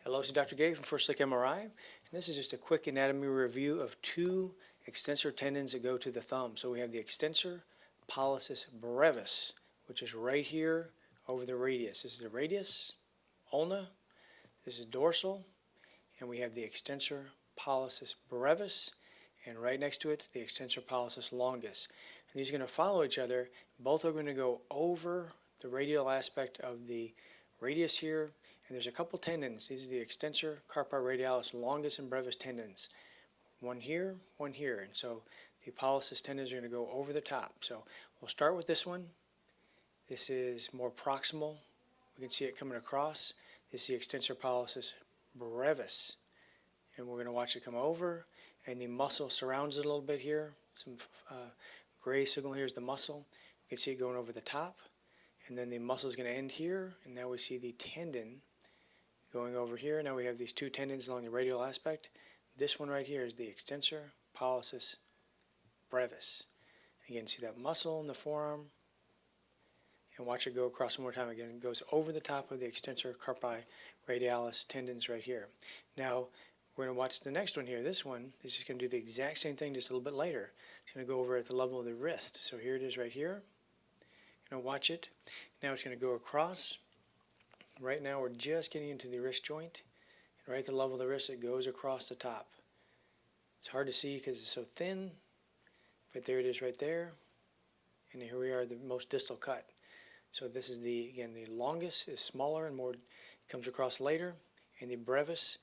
Hello, this is Dr. Gay from First Look MRI, and this is just a quick anatomy review of two extensor tendons that go to the thumb. So we have the extensor pollicis brevis, which is right here over the radius. This is the radius, ulna, this is dorsal, and we have the extensor pollicis brevis, and right next to it, the extensor pollicis longus. And these are going to follow each other. Both are going to go over the radial aspect of the radius here. And there's a couple tendons. These are the extensor carpi radialis longus and brevis tendons. One here, one here. And so the pollicis tendons are going to go over the top. So we'll start with this one. This is more proximal. We can see it coming across. This is the extensor pollicis brevis. And we're going to watch it come over. And the muscle surrounds it a little bit here. Some gray signal here is the muscle. You can see it going over the top. And then the muscle is going to end here. And now we see the tendon going over here. Now we have these two tendons along the radial aspect. This one right here is the extensor pollicis brevis. Again, see that muscle in the forearm. And watch it go across one more time. Again, it goes over the top of the extensor carpi radialis tendons right here. Now, we're going to watch the next one here. This one is just going to do the exact same thing just a little bit later. It's going to go over at the level of the wrist. So here it is right here. You're going to watch it. Now it's going to go across. Right now we're just getting into the wrist joint. And right at the level of the wrist, it goes across the top. It's hard to see because it's so thin. But there it is right there. And here we are, the most distal cut. So this is again, the longus is smaller and more, comes across later. And the brevis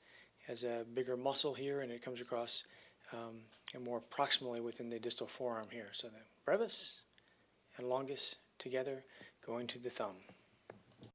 has a bigger muscle here, and it comes across and more proximally within the distal forearm here. So the brevis and longus together going to the thumb.